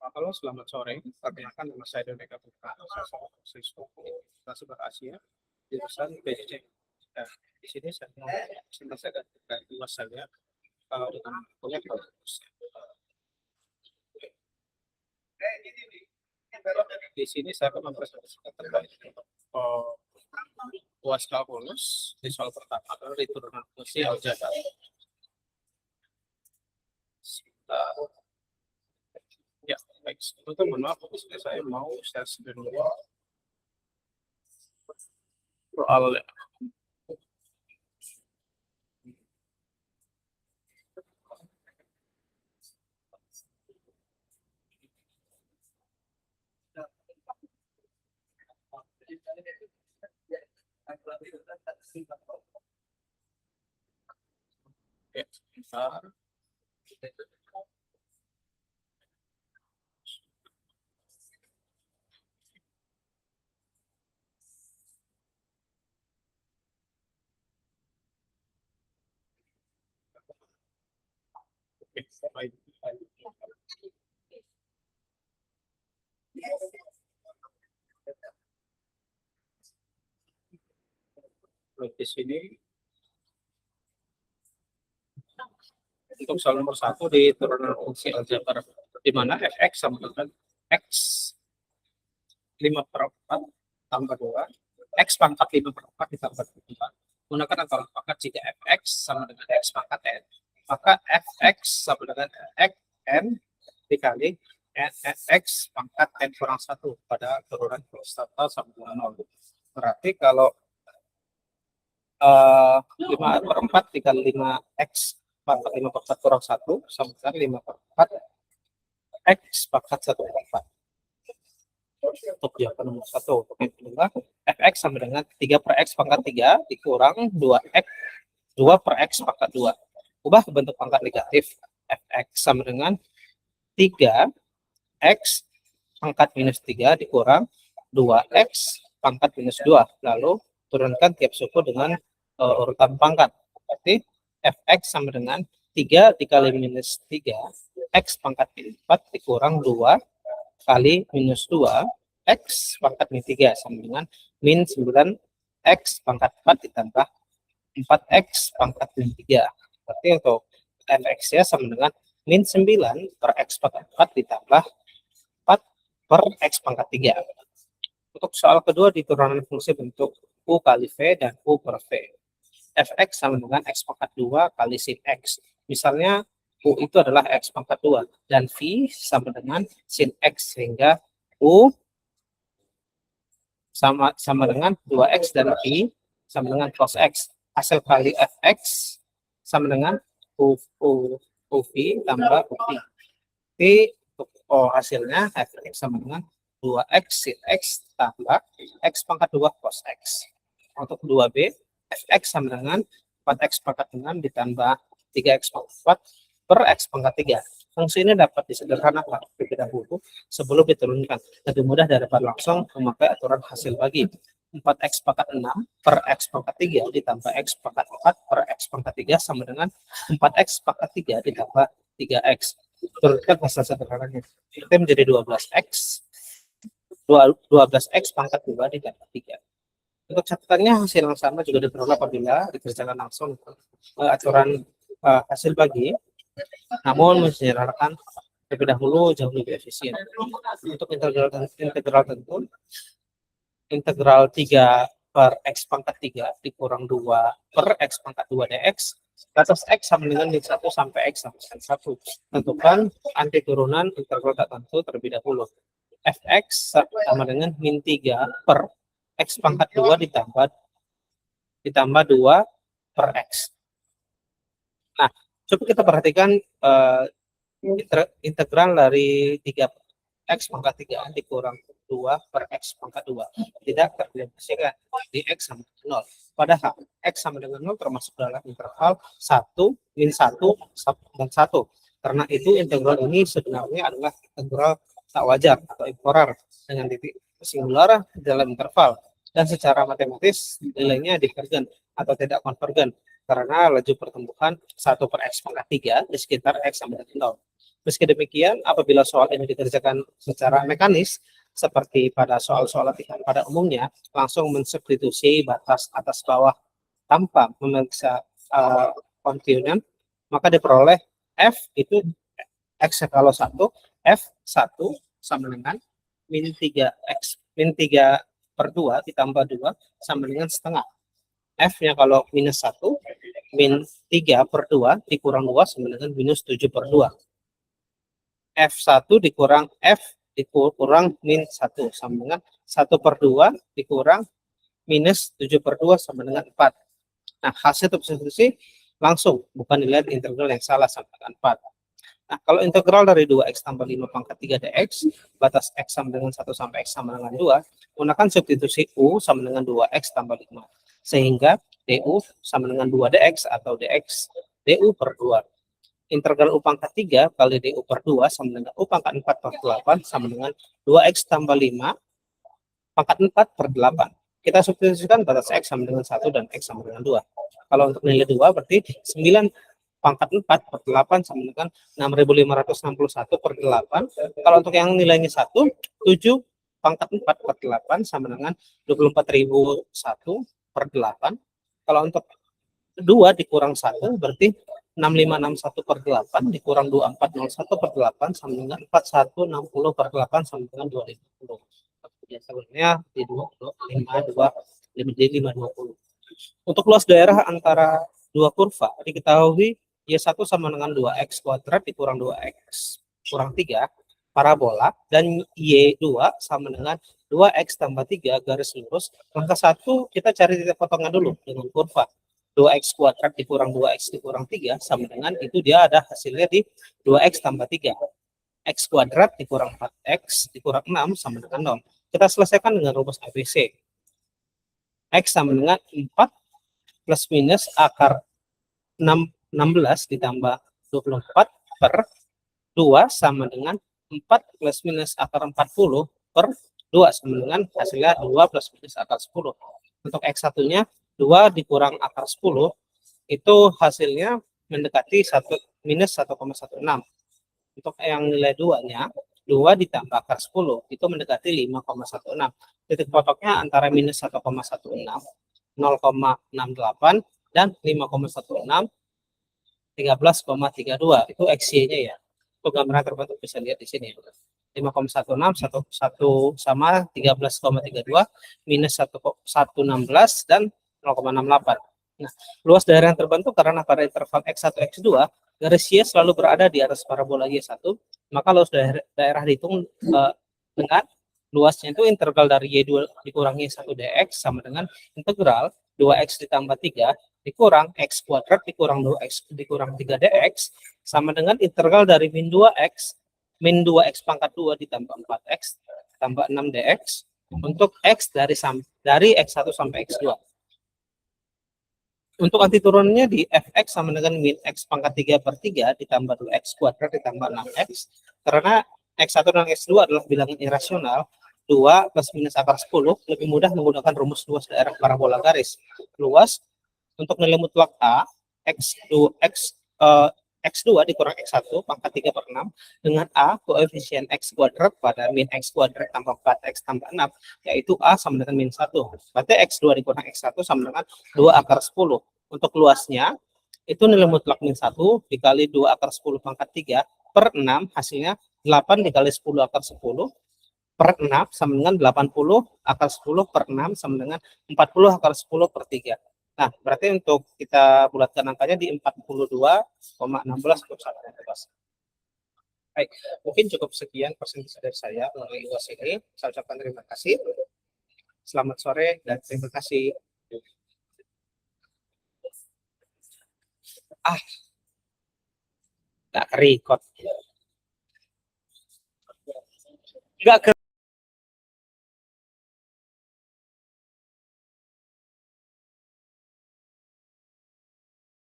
Halo, selamat sore. Perkenalkan nama saya Doneka Putra. Saya seorang siswa kelas Asia jurusan PJJ. Nah, di sini saya mau selesaikan dari luas saya dengan punya fokus. Di sini saya akan mempresentasikan terkait UAS kalkulus di soal pertama adalah di turunan fungsi aljabar. Ya, baik. Itu maaf, saya mau share screen dulu. Soal ya, sebentar. Oke, baik. Di sini untuk soal nomor 1 di turunan fungsi aljabar di mana fx sama dengan x 5/4 tambah 2 x pangkat 5/4 ditambah 4. Gunakan antara pangkat jika fx sama dengan x pangkat n, maka fx sama dengan x n dikali x pangkat n kurang 1 pada turunan prostata sama dengan 0. Berarti kalau 5/4 dikali 5x pangkat 5/4 kurang 1 sama dengan 5/4 x pangkat 1/4. Untuk jawaban nomor 1, untuk yang kedua, fx sama dengan 3/x pangkat 3 dikurang 2x 2/x pangkat 2. Ubah ke bentuk pangkat negatif. Fx sama dengan 3x pangkat minus 3 dikurang 2x pangkat minus 2. Lalu turunkan tiap suku dengan urutan pangkat. Berarti fx sama dengan 3 dikali minus 3 x pangkat min 4 dikurang 2 kali minus 2 x pangkat min 3 sama dengan min 9 x pangkat 4 ditambah 4x pangkat min 3. Berarti untuk fx ya sama dengan min 9 per x pangkat 4 ditambah 4 per x pangkat 3. Untuk soal kedua di turunan fungsi bentuk u kali v dan u per v. Fx sama dengan x pangkat 2 kali sin x. Misalnya u itu adalah x pangkat 2 dan v sama dengan sin x, sehingga u sama dengan 2x dan v sama dengan cos x. Hasil kali fx sama dengan uv tambah uv. V untuk hasilnya fx sama dengan 2x sin x tambah x pangkat 2 cos x. Untuk 2b, fx sama dengan 4x pangkat 6 ditambah 3x pangkat 4 per x pangkat 3. Fungsi ini dapat disederhanakan terlebih dahulu sebelum diturunkan. Lebih mudah daripada langsung memakai aturan hasil bagi. 4x pangkat 6 per x pangkat 3 ditambah x pangkat 4 per x pangkat 3 sama dengan 4x pangkat 3 ditambah 3x. Turunkan hasil sederhananya. Itu menjadi 12x pangkat 2 ditambah 3. Untuk catatannya hasil yang sama juga diperoleh apabila dikerjakan langsung aturan hasil bagi, namun menyederhanakan terlebih dahulu jauh lebih efisien. Untuk integral tentu, integral 3 per x pangkat 3 dikurang 2 per x pangkat 2 dx. Batas x sama dengan min 1 sampai x sama dengan 1. Tentukan anti turunan integral tak tentu terlebih dahulu. Fx sama dengan min 3 per x pangkat 2 ditambah 2 per x. Nah, coba kita perhatikan integral dari 3x pangkat 3 dikurang 2 per x pangkat 2. Tidak terdefinisikan di x sama dengan 0. Padahal x sama dengan 0 termasuk dalam interval 1, min 1, dan 1. Karena itu integral ini sebenarnya adalah integral tak wajar atau improper dengan titik singular dalam interval. Dan secara matematis nilainya divergen atau tidak konvergen. karena laju pertumbuhan 1 per X pangkat 3 di sekitar X sama dengan 0. Meski demikian, apabila soal ini dikerjakan secara mekanis, seperti pada soal-soal latihan pada umumnya, langsung mensubstitusi batas atas bawah tanpa memeriksa kontinuum, maka diperoleh F itu X kalau 1, F1 sama dengan min 3X, min 3 per 2 ditambah 2 sama dengan setengah. F-nya kalau minus 1, min 3 per 2 dikurang 2 sama dengan minus 7 per 2. F1 dikurang F dikurang min 1 sama dengan 1 per 2 dikurang minus 7 per 2 sama dengan 4. Nah, hasil substitusi langsung, bukan dilihat integral yang salah sama dengan 4. Nah, kalau integral dari 2x tambah 5 pangkat 3 dx, batas x sama dengan 1 sampai x sama dengan 2, gunakan substitusi u sama dengan 2x tambah 5. Sehingga du sama dengan 2 dx atau dx du per 2. Integral u pangkat 3 kali du per 2 sama dengan u pangkat 4 per 8 sama dengan 2x tambah 5 pangkat 4 per 8. Kita substitusikan batas x sama dengan 1 dan x sama dengan 2. Kalau untuk nilai 2 berarti 9 pangkat 4 per 8 sama dengan 6.561 per 8. Kalau untuk yang nilainya 1, 7 pangkat 4 per 8 sama dengan 24.001 per 8. Kalau untuk 2 dikurang 1 berarti 6561 per 8 dikurang 2401 per 8 sama dengan 4160 per 8 sama dengan 250. Biasanya di 520. Untuk luas daerah antara dua kurva diketahui Y1 sama dengan 2x kuadrat dikurang 2x kurang 3 parabola, dan Y2 sama dengan 2x tambah 3 garis lurus. Langkah 1 kita cari titik potongan dulu dengan kurva 2x kuadrat dikurang 2x dikurang 3 sama dengan itu dia ada hasilnya di 2x tambah 3. X kuadrat dikurang 4x dikurang 6 sama dengan 0. Kita selesaikan dengan rumus ABC. X sama dengan 4 plus minus akar 16 ditambah 24 per 2 sama dengan 4 plus minus akar 40 per 2 sama dengan hasilnya 2 plus minus akar 10. Untuk X1-nya 2 dikurang akar 10 itu hasilnya mendekati 1 minus 1,16. Untuk yang nilai 2-nya 2 ditambah akar 10 itu mendekati 5,16. Titik potoknya antara minus 1,16, 0,68 dan 5,16, 13,32 itu XY-nya ya. Itu gambaran terbentuk bisa lihat di sini. 5,16 1 sama 13,32 minus 1,16 dan 0,68. Nah, luas daerah yang terbentuk karena pada interval X1 X2 garis Y selalu berada di atas parabola Y1, maka luas daerah dihitung dengan luasnya itu integral dari Y2 dikurangi 1 dx sama dengan integral 2x ditambah 3 dikurang x kuadrat dikurang 2x dikurang 3 dx sama dengan integral dari min 2x pangkat 2 ditambah 4x tambah 6 dx untuk x dari x1 sampai x2. Untuk anti turunannya di fx sama dengan min x pangkat 3 per 3 ditambah 2x kuadrat ditambah 6x, karena x1 dan x2 adalah bilangan irasional, 2 plus minus akar 10 lebih mudah menggunakan rumus luas daerah parabola garis. Luas untuk nilai mutlak A, X2 dikurang X1 pangkat 3 per 6 dengan A koefisien X kuadrat pada min X kuadrat tambah 4X tambah 6, yaitu A sama dengan min 1. Berarti X2 dikurang X1 sama dengan 2 akar 10. Untuk luasnya, itu nilai mutlak min 1 dikali 2 akar 10 pangkat 3 per 6, hasilnya 8 dikali 10 akar 10 per 6 sama dengan 80 akar 10 per 6 sama dengan 40 akar 10 per 3. Nah, berarti untuk kita bulatkan angkanya di 42,16 untuk satu bebas. Baik, mungkin cukup sekian presentasi dari saya melalui UAS ini. Saya ucapkan terima kasih. Selamat sore dan terima kasih. Nggak record. Nggak ke